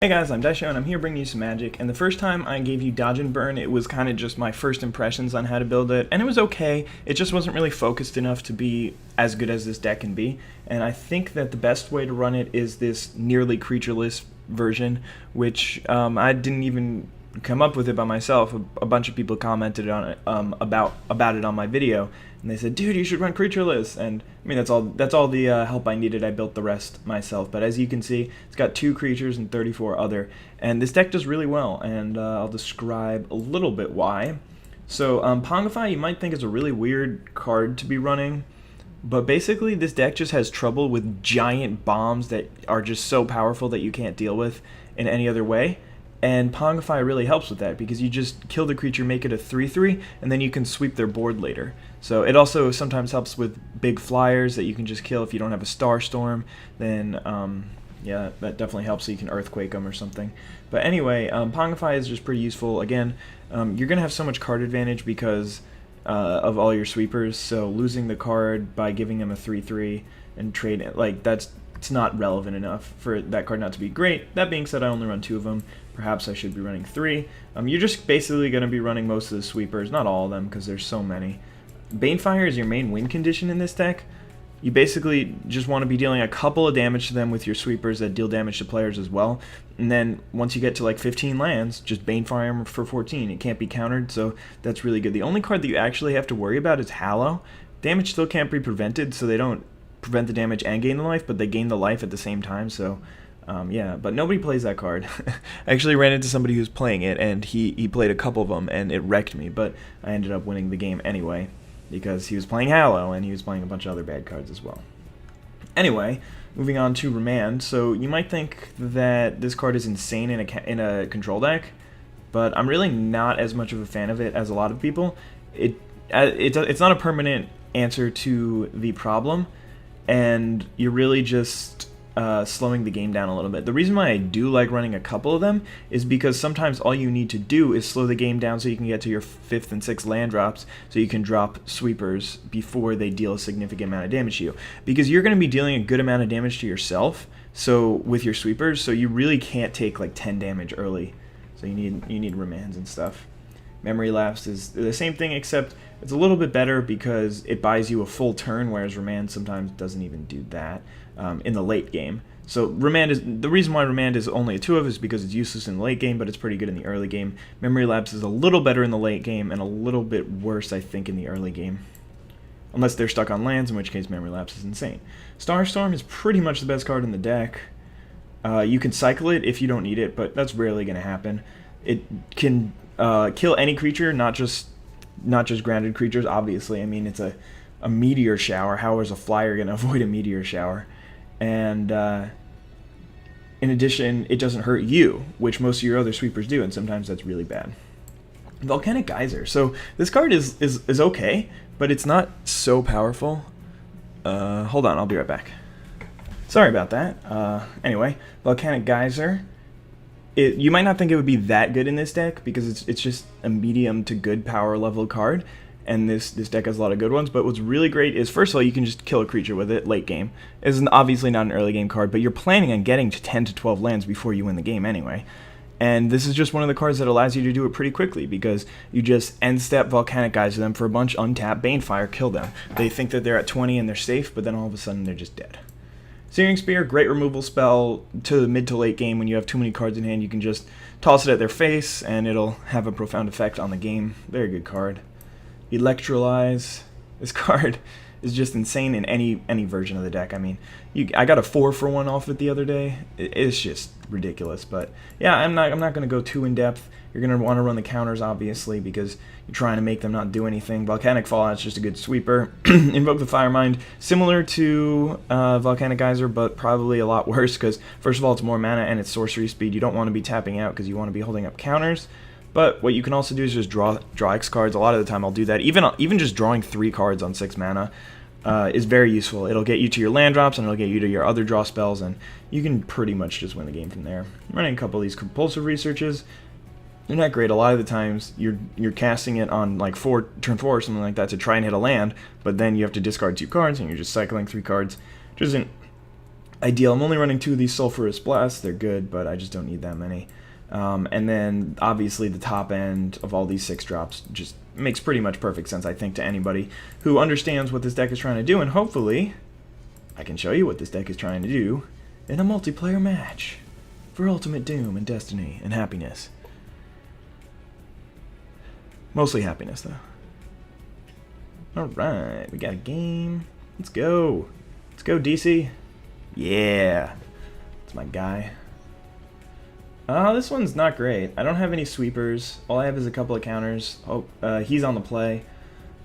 Hey guys, I'm Izdaisho and I'm here bringing you some magic, and the first time I gave you Dodge and Burn, it was kind of just my first impressions on how to build it, and it was okay. It just wasn't really focused enough to be as good as this deck can be, and I think that the best way to run it is this nearly creatureless version, which I didn't even come up with it by myself. A bunch of people commented on it about it on my video, and they said, "Dude, you should run Creatureless." And I mean, that's all the help I needed. I built the rest myself. But as you can see, it's got 2 creatures and 34 other, and this deck does really well. And I'll describe a little bit why. So Pongify, you might think is a really weird card to be running, but basically this deck just has trouble with giant bombs that are just so powerful that you can't deal with in any other way. And Pongify really helps with that because you just kill the creature, make it a 3/3, and then you can sweep their board later. So it also sometimes helps with big flyers that you can just kill if you don't have a Star Storm. Then yeah, that definitely helps, so you can Earthquake them or something. But anyway, Pongify is just pretty useful. Again, you're going to have so much card advantage because of all your sweepers, so losing the card by giving them a 3/3 and trade it, like it's not relevant enough for that card not to be great. That being said, I only run 2 of them. Perhaps I should be running 3. You're just basically going to be running most of the sweepers, not all of them because there's so many. Banefire is your main win condition in this deck. You basically just want to be dealing a couple of damage to them with your sweepers that deal damage to players as well. And then once you get to like 15 lands, just Banefire them for 14. It can't be countered, so that's really good. The only card that you actually have to worry about is Hallow. Damage still can't be prevented, so they don't prevent the damage and gain the life, but they gain the life at the same time, so yeah, but nobody plays that card. I actually ran into somebody who's playing it, and he played a couple of them, and it wrecked me, but I ended up winning the game anyway, because he was playing Hallow, and he was playing a bunch of other bad cards as well. Anyway, moving on to Remand. So you might think that this card is insane in a control deck, but I'm really not as much of a fan of it as a lot of people. It's not a permanent answer to the problem, and you're really just slowing the game down a little bit. The reason why I do like running a couple of them is because sometimes all you need to do is slow the game down so you can get to your 5th and 6th land drops, so you can drop sweepers before they deal a significant amount of damage to you. Because you're going to be dealing a good amount of damage to yourself, so with your sweepers, so you really can't take like 10 damage early. So you need remands and stuff. Memory Lapse is the same thing, except it's a little bit better because it buys you a full turn, whereas Remand sometimes doesn't even do that in the late game. So the reason why Remand is only a 2 of is because it's useless in the late game, but it's pretty good in the early game. Memory Lapse is a little better in the late game and a little bit worse, I think, in the early game. Unless they're stuck on lands, in which case Memory Lapse is insane. Starstorm is pretty much the best card in the deck. You can cycle it if you don't need it, but that's rarely going to happen. It can kill any creature, not just grounded creatures, obviously. I mean, it's a meteor shower. How is a flyer going to avoid a meteor shower? And in addition, it doesn't hurt you, which most of your other sweepers do, and sometimes that's really bad. Volcanic Geyser. So this card is okay, but it's not so powerful. Hold on, I'll be right back. Sorry about that. Anyway, Volcanic Geyser. You might not think it would be that good in this deck because it's just a medium to good power level card, and this deck has a lot of good ones. But what's really great is, first of all, you can just kill a creature with it late game. It's obviously not an early game card, but you're planning on getting to 10 to 12 lands before you win the game anyway. And this is just one of the cards that allows you to do it pretty quickly because you just end step Volcanic Geyser them for a bunch, untap, Banefire, kill them. They think that they're at 20 and they're safe, but then all of a sudden they're just dead. Searing Spear, great removal spell to the mid to late game. When you have too many cards in hand, you can just toss it at their face, and it'll have a profound effect on the game. Very good card. Electrolyze. This card is just insane in any version of the deck. I mean, I got a 4-for-1 off it the other day. It's just ridiculous. But yeah, I'm not going to go too in depth. You're going to want to run the counters, obviously, because you're trying to make them not do anything. Volcanic Fallout's just a good sweeper. Invoke the Firemind, similar to Volcanic Geyser, but probably a lot worse because, first of all, it's more mana and it's sorcery speed. You don't want to be tapping out because you want to be holding up counters. But what you can also do is just draw X cards. A lot of the time I'll do that. Even just drawing 3 cards on 6 mana is very useful. It'll get you to your land drops, and it'll get you to your other draw spells, and you can pretty much just win the game from there. I'm running a couple of these compulsive researches. They're not great. A lot of the times you're casting it on like turn 4 or something like that to try and hit a land, but then you have to discard 2 cards, and you're just cycling 3 cards, which isn't ideal. I'm only running 2 of these Sulphurous Blasts. They're good, but I just don't need that many. And then, obviously, the top end of all these 6 drops just makes pretty much perfect sense, I think, to anybody who understands what this deck is trying to do, and hopefully I can show you what this deck is trying to do in a multiplayer match for Ultimate Doom and Destiny and happiness. Mostly happiness, though. Alright, we got a game. Let's go. Let's go, DC. Yeah. That's my guy. This one's not great. I don't have any sweepers. All I have is a couple of counters. Oh, he's on the play.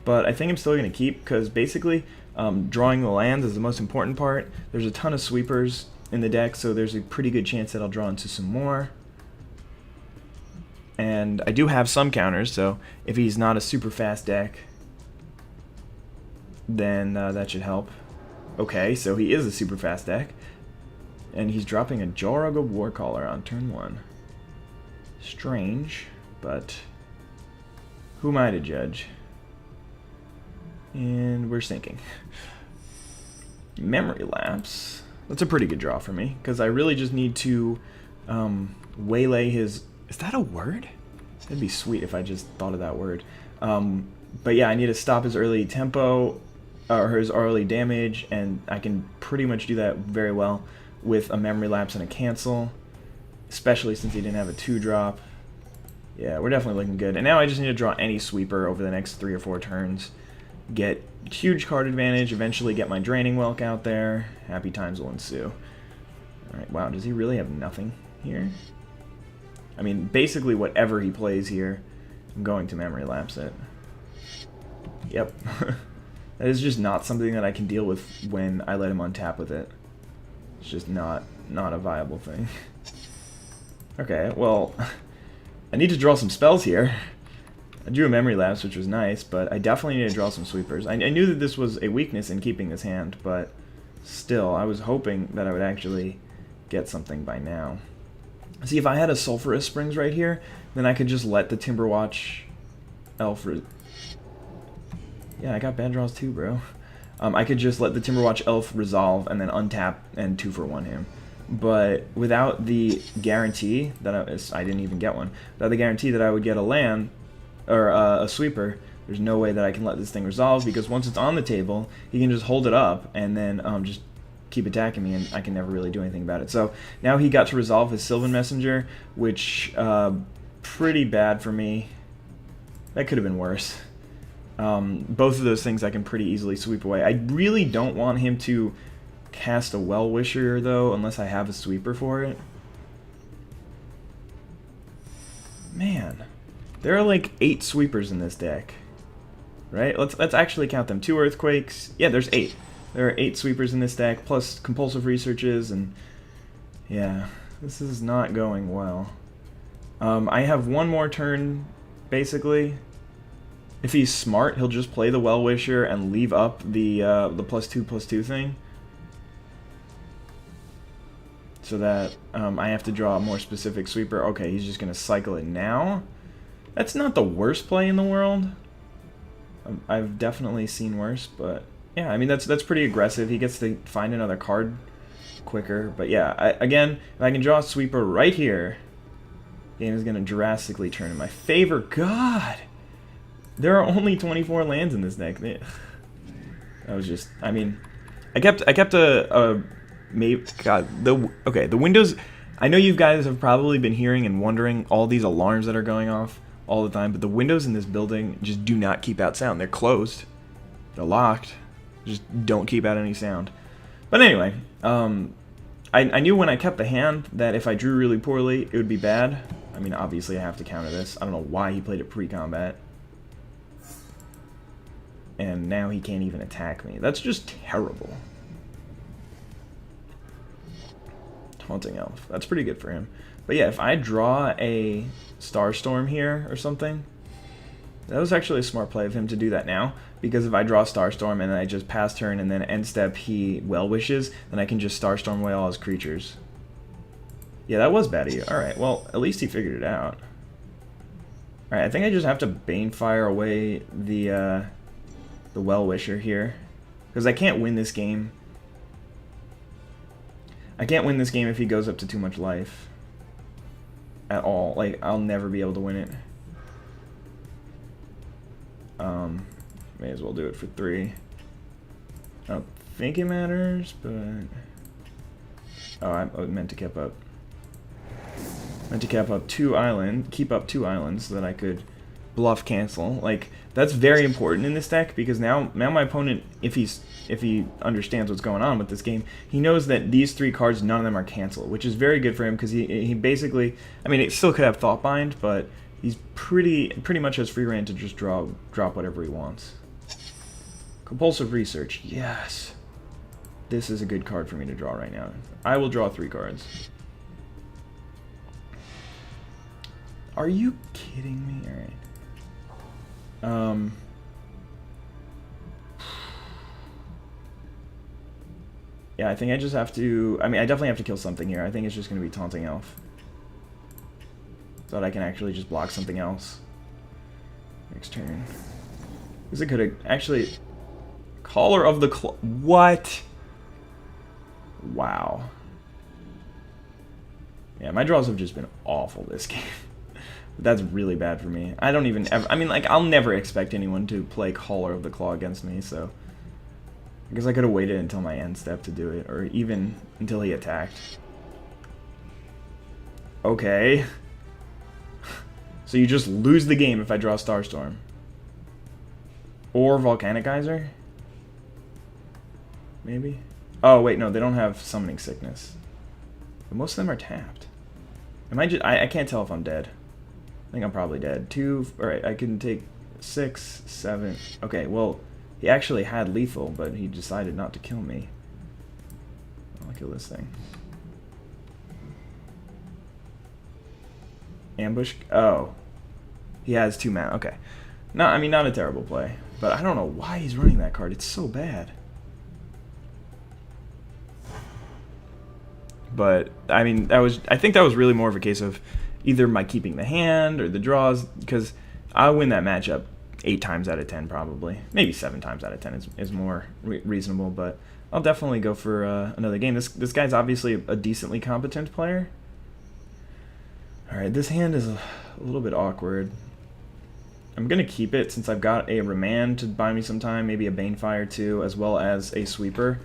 But I think I'm still going to keep, because basically drawing the lands is the most important part. There's a ton of sweepers in the deck, so there's a pretty good chance that I'll draw into some more. And I do have some counters, so if he's not a super fast deck, then that should help. Okay, so he is a super fast deck. And he's dropping a Jorog of Warcaller on turn 1. Strange, but who am I to judge? And we're sinking. Memory Lapse. That's a pretty good draw for me, because I really just need to waylay his... Is that a word? That'd be sweet if I just thought of that word. But yeah, I need to stop his early tempo, or his early damage, and I can pretty much do that very well with a Memory Lapse and a Cancel, especially since he didn't have a 2-drop. Yeah, we're definitely looking good. And now I just need to draw any sweeper over the next 3 or 4 turns, get huge card advantage, eventually get my Draining Welk out there. Happy times will ensue. Alright, wow, does he really have nothing here? I mean, basically whatever he plays here, I'm going to Memory Lapse it. Yep. That is just not something that I can deal with when I let him untap with it. It's just not a viable thing. Okay, well, I need to draw some spells here. I drew a Memory Lapse, which was nice, but I definitely need to draw some sweepers. I knew that this was a weakness in keeping this hand, but still, I was hoping that I would actually get something by now. See, if I had a Sulphurous Springs right here, then I could just let the Timberwatch Elf... Yeah, I got bad draws too, bro. I could just let the Timberwatch Elf resolve and then untap and 2-for-1 him. But without the guarantee that I didn't even get one, without the guarantee that I would get a land, or a sweeper, there's no way that I can let this thing resolve, because once it's on the table, he can just hold it up and then just keep attacking me, and I can never really do anything about it. So now he got to resolve his Sylvan Messenger, which, pretty bad for me. That could have been worse. Both of those things I can pretty easily sweep away. I really don't want him to cast a Well-Wisher, though, unless I have a sweeper for it. Man, there are like 8 sweepers in this deck, right? Let's actually count them. 2 Earthquakes. Yeah, there's 8. There are 8 sweepers in this deck, plus Compulsive Researches, and yeah, this is not going well. I have one more turn, basically. If he's smart, he'll just play the Well-Wisher and leave up the +2/+2 thing, so that I have to draw a more specific sweeper. Okay, he's just gonna cycle it now. That's not the worst play in the world. I've definitely seen worse, but yeah, I mean that's pretty aggressive. He gets to find another card quicker. But yeah, again, if I can draw a sweeper right here, the game is gonna drastically turn in my favor. God. There are only 24 lands in this deck. That was just, I mean, I kept a maybe, God, the windows, I know you guys have probably been hearing and wondering all these alarms that are going off all the time, but the windows in this building just do not keep out sound. They're closed. They're locked. Just don't keep out any sound. But anyway, I knew when I kept the hand that if I drew really poorly, it would be bad. I mean, obviously I have to counter this. I don't know why he played it pre-combat. And now he can't even attack me. That's just terrible. Haunting Elf. That's pretty good for him. But yeah, if I draw a Starstorm here or something, that was actually a smart play of him to do that now. Because if I draw Starstorm and I just pass turn and then end step he Well-Wishes, then I can just Starstorm away all his creatures. Yeah, that was bad of you. Alright, well, at least he figured it out. Alright, I think I just have to Banefire away the Well-Wisher here, because I can't win this game I can't win this game if he goes up to too much life. At all. Like, I'll never be able to win it. May as well do it for 3. I don't think it matters, but... Oh, I meant to keep up. Meant to keep up 2 islands so that I could bluff cancel. Like, that's very important in this deck, because now my opponent, if he understands what's going on with this game, he knows that these 3 cards, none of them are cancel, which is very good for him, because he basically, I mean, it still could have Thoughtbind, but he's pretty much has free reign to just drop whatever he wants. Compulsive Research, yes. This is a good card for me to draw right now. I will draw 3 cards. Are you kidding me? Alright. Yeah, I think I just have to... I mean, I definitely have to kill something here. I think it's just going to be Taunting Elf. So that I can actually just block something else. Next turn. Because it could have... Actually... Caller of the Claw... What? Wow. Yeah, my draws have just been awful this game. But that's really bad for me. I don't even ever... I mean, like, I'll never expect anyone to play Caller of the Claw against me, so... I guess I could have waited until my end step to do it, or even until he attacked. Okay. So you just lose the game if I draw Starstorm. Or Volcanic Geyser? Maybe? Oh, wait, no, they don't have Summoning Sickness. But most of them are tapped. Am I just... I can't tell if I'm dead. I think I'm probably dead. 2... Alright, I can take 6, 7... Okay, well... He actually had lethal, but he decided not to kill me. I'll kill this thing. Ambush? Oh. He has 2 mana. Okay. No, I mean, not a terrible play. But I don't know why he's running that card. It's so bad. But, I mean, I think that was really more of a case of either my keeping the hand or the draws, because I win that matchup 8 times out of 10 probably. Maybe 7 times out of 10 is more reasonable, but I'll definitely go for another game. This guy's obviously a decently competent player. Alright, this hand is a little bit awkward. I'm going to keep it since I've got a Remand to buy me some time, maybe a Banefire too, as well as a Sweeper.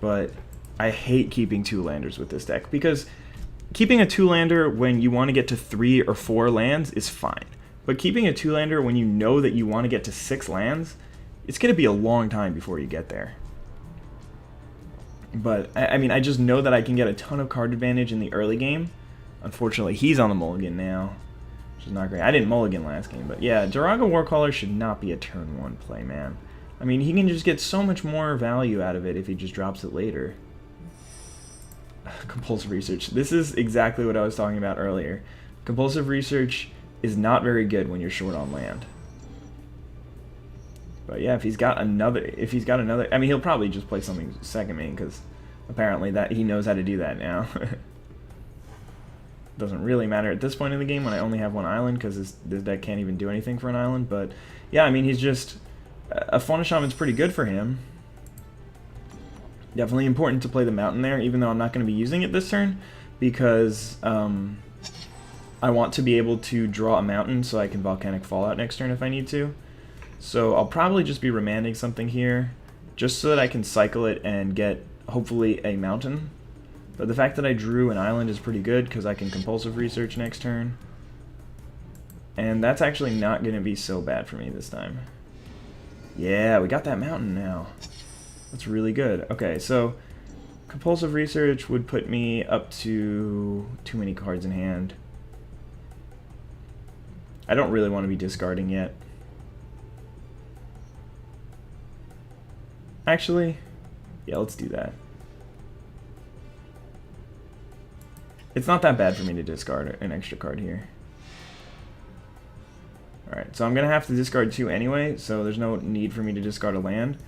But I hate keeping 2-landers with this deck, because keeping a 2-lander when you want to get to 3 or 4 lands is fine. But keeping a 2-lander when you know that you want to get to 6 lands, it's going to be a long time before you get there. But, I mean, I just know that I can get a ton of card advantage in the early game. Unfortunately, he's on the mulligan now, which is not great. I didn't mulligan last game, but yeah, Duraga Warcaller should not be a turn 1 play, man. I mean, he can just get so much more value out of it if he just drops it later. Compulsive Research. This is exactly what I was talking about earlier. Compulsive Research is not very good when you're short on land. But yeah, if he's got another, I mean, he'll probably just play something second main, because apparently that he knows how to do that now. Doesn't really matter at this point in the game when I only have 1 island, because this deck can't even do anything for an island. But yeah, I mean, he's just a Fauna Shaman's pretty good for him. Definitely important to play the mountain there, even though I'm not going to be using it this turn, because I want to be able to draw a mountain so I can Volcanic Fallout next turn if I need to. So I'll probably just be remanding something here, just so that I can cycle it and get, hopefully, a mountain. But the fact that I drew an island is pretty good, because I can Compulsive Research next turn. And that's actually not going to be so bad for me this time. Yeah, we got that mountain now. That's really good. Okay, so Compulsive Research would put me up to too many cards in hand. I don't really want to be discarding yet. Actually, yeah, let's do that. It's not that bad for me to discard an extra card here. Alright, so I'm going to have to discard 2 anyway, so there's no need for me to discard a land.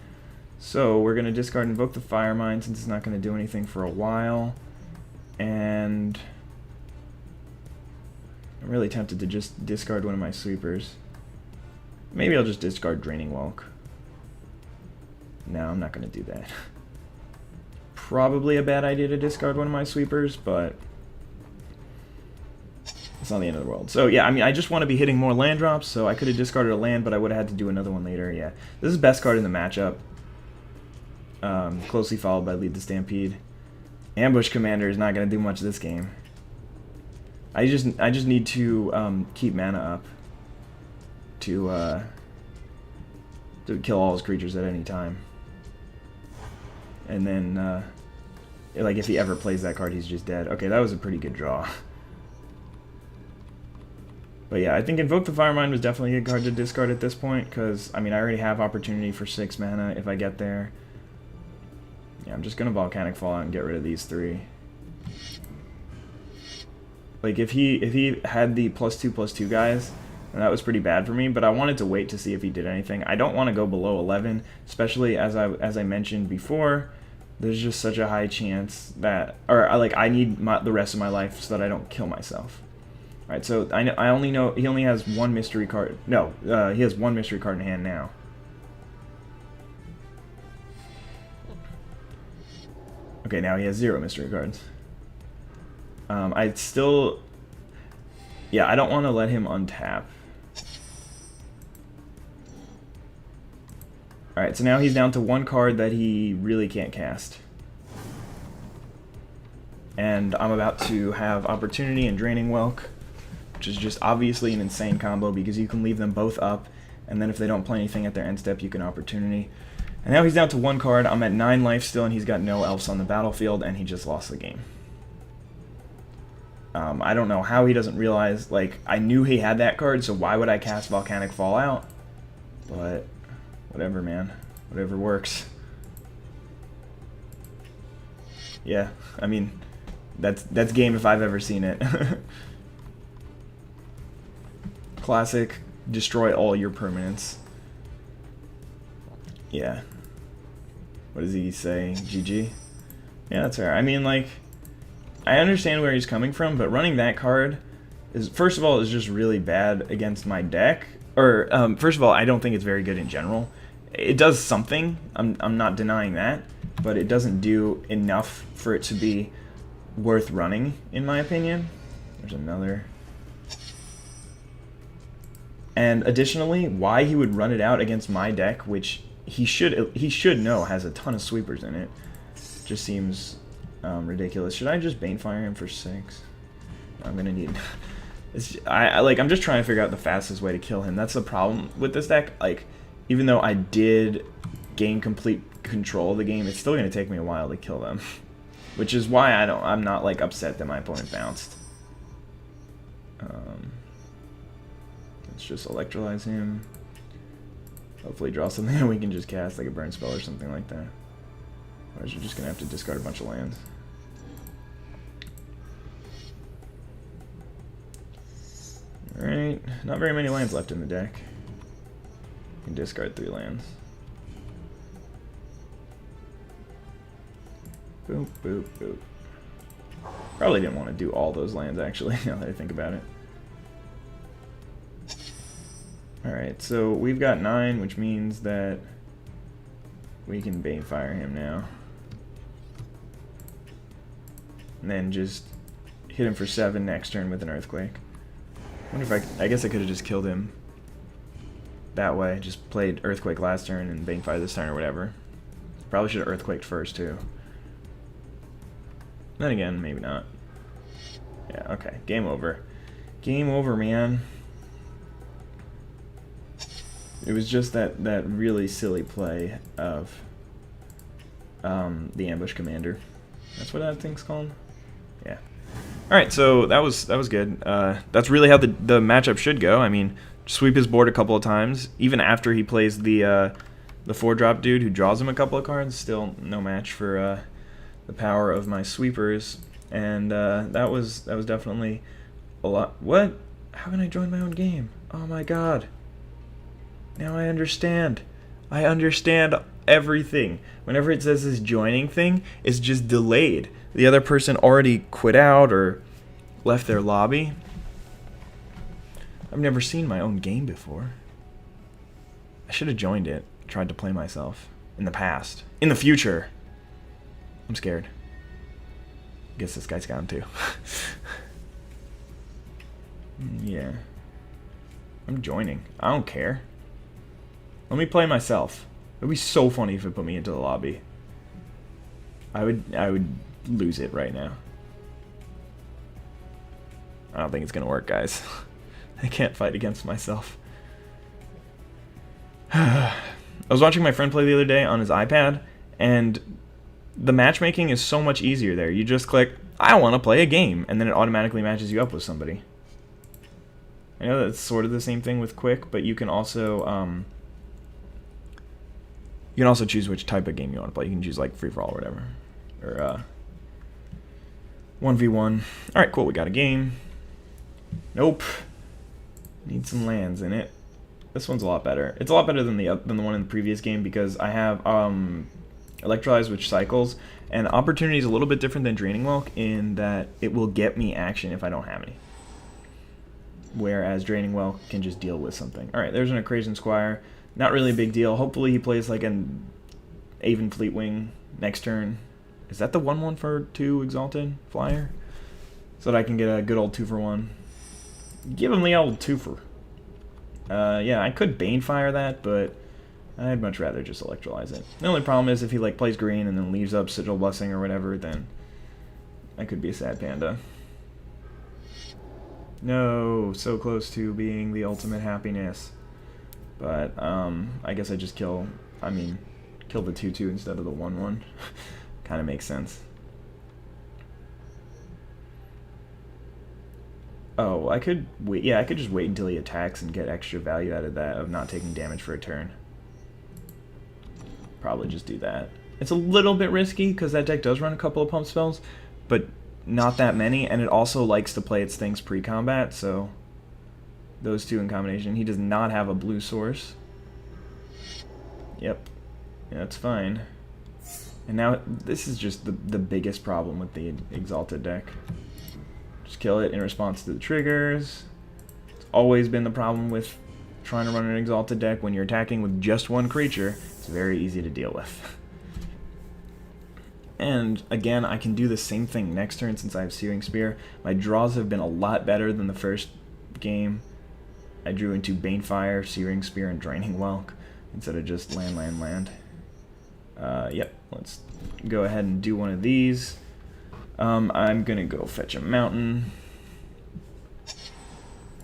So we're going to discard Invoke the Fire Mine, since it's not going to do anything for a while. And I'm really tempted to just discard one of my sweepers. Maybe I'll just discard Draining Welk. No, I'm not going to do that. probably a bad idea to discard one of my sweepers, but it's not the end of the world. So yeah, I mean, I just want to be hitting more land drops, so I could have discarded a land, but I would have had to do another one later. Yeah, this is best card in the matchup. Closely followed by Lead the Stampede. Ambush Commander is not going to do much this game. I just need to keep mana up to kill all his creatures at any time. And then, like, if he ever plays that card, he's just dead. Okay, that was a pretty good draw. But yeah, I think Invoke the Firemind was definitely a good card to discard at this point, because, I mean, I already have opportunity for 6 mana if I get there. Yeah, I'm just going to Volcanic Fallout and get rid of these 3. Like, if he had the +2/+2 guys, then that was pretty bad for me, but I wanted to wait to see if he did anything. I don't want to go below 11, especially as I mentioned before. There's just such a high chance that, I need the rest of my life so that I don't kill myself. All right, so I only know he only has 1 mystery card. No, he has 1 mystery card in hand now. Okay, now he has 0 mystery cards. I still, yeah, I don't want to let him untap. Alright, so now he's down to 1 card that he really can't cast. And I'm about to have Opportunity and Draining Welk, which is just obviously an insane combo because you can leave them both up, and then if they don't play anything at their end step, you can Opportunity. And now he's down to 1 card. I'm at 9 life still, and he's got no elves on the battlefield, and he just lost the game. I don't know how he doesn't realize, like, I knew he had that card, so why would I cast Volcanic Fallout? But whatever, man. Whatever works. Yeah, I mean, that's game if I've ever seen it. Classic, destroy all your permanents. Yeah. What does he say? GG? Yeah, that's fair. I mean, like, I understand where he's coming from, but running that card is, first of all, is just really bad against my deck. Or, first of all, I don't think it's very good in general. It does something, I'm not denying that, but it doesn't do enough for it to be worth running, in my opinion. There's another. And additionally, why he would run it out against my deck, which he should know has a ton of sweepers in it, just seems ridiculous. Should I just Banefire him for 6? I'm gonna need. I'm just trying to figure out the fastest way to kill him. That's the problem with this deck. Like, even though I did gain complete control of the game, it's still gonna take me a while to kill them, which is why I'm not like upset that my opponent bounced. Let's just Electrolyze him. Hopefully draw something that we can just cast, like a burn spell or something like that. Otherwise you're just gonna have to discard a bunch of lands. Alright, not very many lands left in the deck. You can discard 3 lands. Boop, boop, boop. Probably didn't want to do all those lands, actually, now that I think about it. Alright, so we've got 9, which means that we can Banefire him now. And then just hit him for 7 next turn with an Earthquake. I wonder if I guess I could have just killed him that way. Just played Earthquake last turn and Banefire this turn or whatever. Probably should have Earthquaked first too. Then again, maybe not. Yeah, okay. Game over. Game over, man. It was just that really silly play of the Ambush Commander. That's what that thing's called? Yeah. Alright, so that was good. That's really how the matchup should go. I mean, sweep his board a couple of times. Even after he plays the 4-drop dude who draws him a couple of cards, still no match for the power of my sweepers. And that was definitely a lot. What? How can I join my own game? Oh my god. Now I understand. I understand everything. Whenever it says this joining thing, it's just delayed. The other person already quit out or left their lobby. I've never seen my own game before. I should have joined it, tried to play myself in the past. In the future. I'm scared. Guess this guy's got him too. Yeah. I'm joining. I don't care. Let me play myself. It would be so funny if it put me into the lobby. I would lose it right now. I don't think it's gonna work, guys. I can't fight against myself. I was watching my friend play the other day on his iPad, and the matchmaking is so much easier there. You just click, I want to play a game, and then it automatically matches you up with somebody. I know that's sort of the same thing with Quick, but you can also choose which type of game you want to play. You can choose like free for all or whatever, or 1v1. All right, cool. We got a game. Nope. Need some lands in it. This one's a lot better. It's a lot better than the one in the previous game because I have Electrolyze, which cycles, and Opportunity is a little bit different than Draining Welk in that it will get me action if I don't have any. Whereas Draining Welk can just deal with something. Alright, there's an Acrasion Squire. Not really a big deal. Hopefully he plays like an Aven Fleetwing next turn. Is that the 1/1 for 2 Exalted Flyer? So that I can get a good old 2-for-1. Give him the old 2-for. Yeah, I could Banefire that, but I'd much rather just Electrolyze it. The only problem is if he like plays green and then leaves up Sigil Blessing or whatever, then I could be a sad panda. No, so close to being the ultimate happiness. But I guess I just kill the 2/2 instead of the 1/1. Kind of makes sense. Oh, I could wait. Yeah, I could just wait until he attacks and get extra value out of that, of not taking damage for a turn. Probably just do that. It's a little bit risky because that deck does run a couple of pump spells, but not that many, and it also likes to play its things pre-combat, so those two in combination. He does not have a blue source. Yep. Yeah, that's fine. And now this is just the biggest problem with the Exalted deck. Just kill it in response to the triggers. It's always been the problem with trying to run an Exalted deck. When you're attacking with just one creature, it's very easy to deal with. And again, I can do the same thing next turn since I have Searing Spear. My draws have been a lot better than the first game. I drew into Banefire, Searing Spear, and Draining Welk instead of just land. Yep, let's go ahead and do one of these. I'm gonna go fetch a mountain.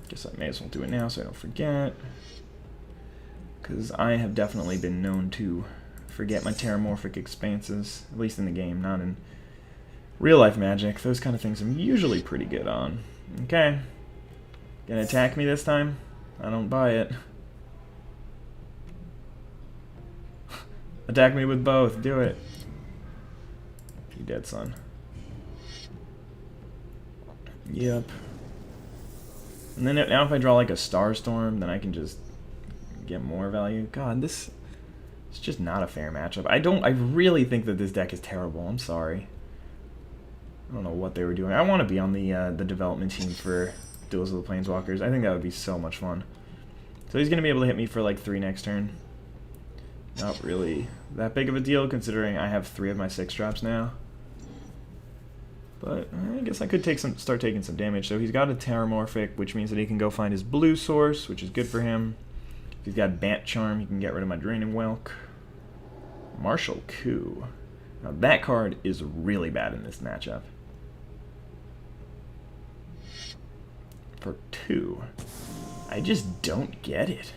Guess I may as well do it now so I don't forget. Because I have definitely been known to forget my Terramorphic Expanses, at least in the game, not in real life Magic. Those kind of things I'm usually pretty good on. Okay. Gonna attack me this time? I don't buy it. Attack me with both. Do it. You dead, son. Yep. And then now if I draw like a Starstorm, then I can just get more value. God, this is just not a fair matchup. I really think that this deck is terrible. I'm sorry. I don't know what they were doing. I want to be on the development team for Duels of the Planeswalkers. I think that would be so much fun. So he's going to be able to hit me for like 3 next turn. Not really that big of a deal considering I have 3 of my 6 drops now. But I guess I could start taking some damage. So he's got a Terramorphic, which means that he can go find his blue source, which is good for him. If he's got Bant Charm, he can get rid of my Draining Welk. Martial Coup. Now that card is really bad in this matchup. For 2. I just don't get it.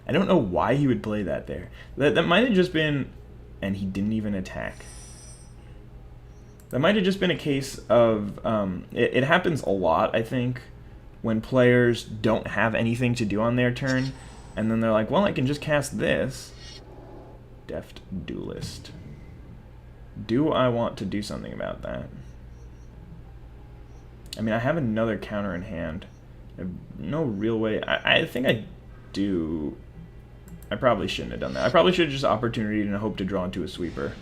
I don't know why he would play that there. That might have just been... And he didn't even attack. That might have just been a case of... It happens a lot, I think, when players don't have anything to do on their turn, and then they're like, well, I can just cast this. Deft Duelist. Do I want to do something about that? I mean, I have another counter in hand. I have no real way... I think I do... I probably shouldn't have done that. I probably should have just Opportunity and hope to draw into a sweeper.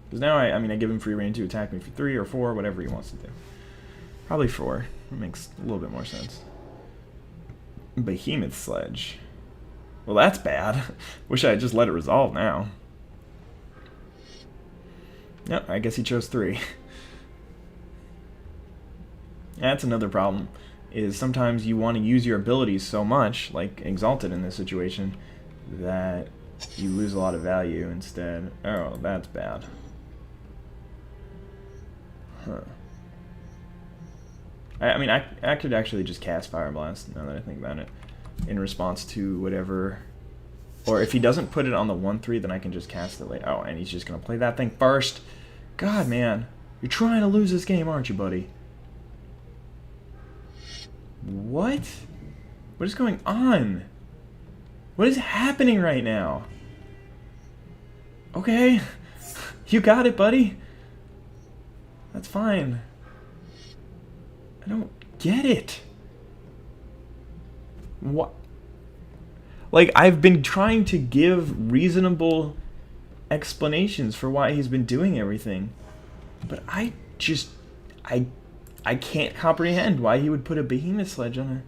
Because now I give him free reign to attack me for 3 or 4, whatever he wants to do. Probably 4. That makes a little bit more sense. Behemoth Sledge. Well, that's bad. Wish I had just let it resolve now. Yep, I guess he chose 3. That's another problem, is sometimes you want to use your abilities so much, like Exalted in this situation, that you lose a lot of value instead. Oh, that's bad. Huh. I mean, I could actually just cast Fire Blast, now that I think about it, in response to whatever... Or if he doesn't put it on the 1-3, then I can just cast it later. Oh, and he's just going to play that thing first. God, man. You're trying to lose this game, aren't you, buddy? What? What is going on? What is happening right now? Okay. You got it, buddy. That's fine. I don't get it. What? Like, I've been trying to give reasonable explanations for why he's been doing everything, but I can't comprehend why he would put a Behemoth Sledge on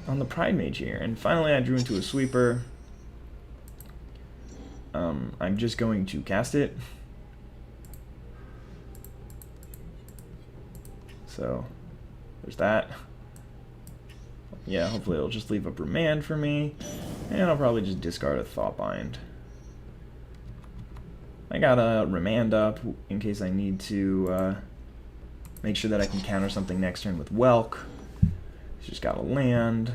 the Pride Mage here. And finally I drew into a sweeper. I'm just going to cast it. So there's that. Yeah, hopefully it'll just leave up Remand for me, and I'll probably just discard a Thoughtbind. I got a Remand up in case I need to make sure that I can counter something next turn with Welk. He's just got a land.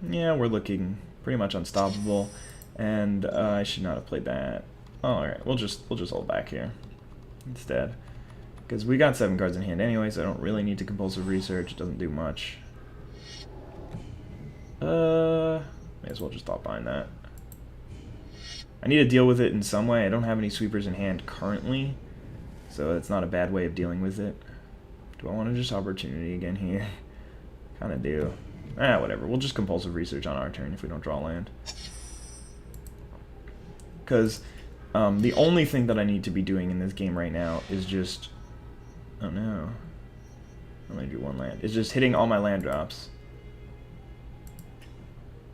Yeah, we're looking pretty much unstoppable, and I should not have played that. Oh, all right, we'll just hold back here instead, because we got 7 cards in hand anyway, so I don't really need to Compulsive Research. It doesn't do much. May as well just Thoughtbind that. I need to deal with it in some way. I don't have any sweepers in hand currently, so it's not a bad way of dealing with it. Do I want to just Opportunity again here? Kind of do. Whatever. We'll just Compulsive Research on our turn if we don't draw land. Because the only thing that I need to be doing in this game right now is just... Oh no. I'm going to do 1 land. It's just hitting all my land drops.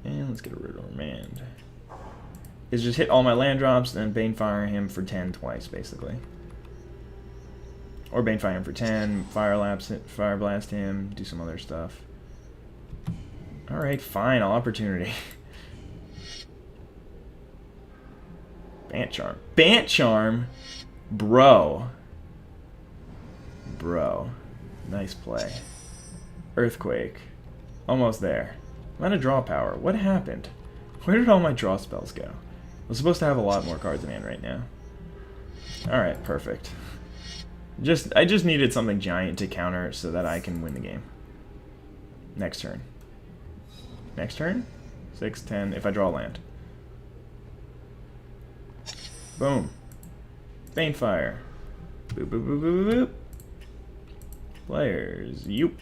And let's get rid of Remand. Is just hit all my land drops and Banefire him for 10 twice, basically. Or Banefire him for 10, Fire Blast him, do some other stuff. Alright, fine, I'll Opportunity. Bant Charm. Bant Charm? Bro. Bro. Nice play. Earthquake. Almost there. I'm out of draw power. What happened? Where did all my draw spells go? I'm supposed to have a lot more cards in hand right now. Alright, perfect. I just needed something giant to counter so that I can win the game. Next turn. Next turn? 6, 10, if I draw land. Boom. Banefire. Boop, boop, boop, boop, boop. Players. Yoop.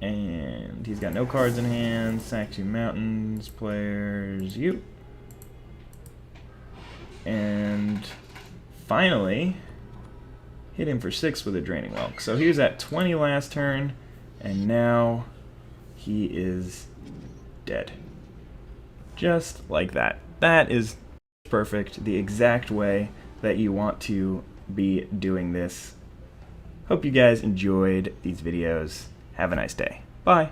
And he's got no cards in hand. Sack 2 mountains. Players. Yoop. And finally, hit him for 6 with a Draining Welk. So he was at 20 last turn, and now he is dead. Just like that. That is perfect. The exact way that you want to be doing this. Hope you guys enjoyed these videos. Have a nice day. Bye.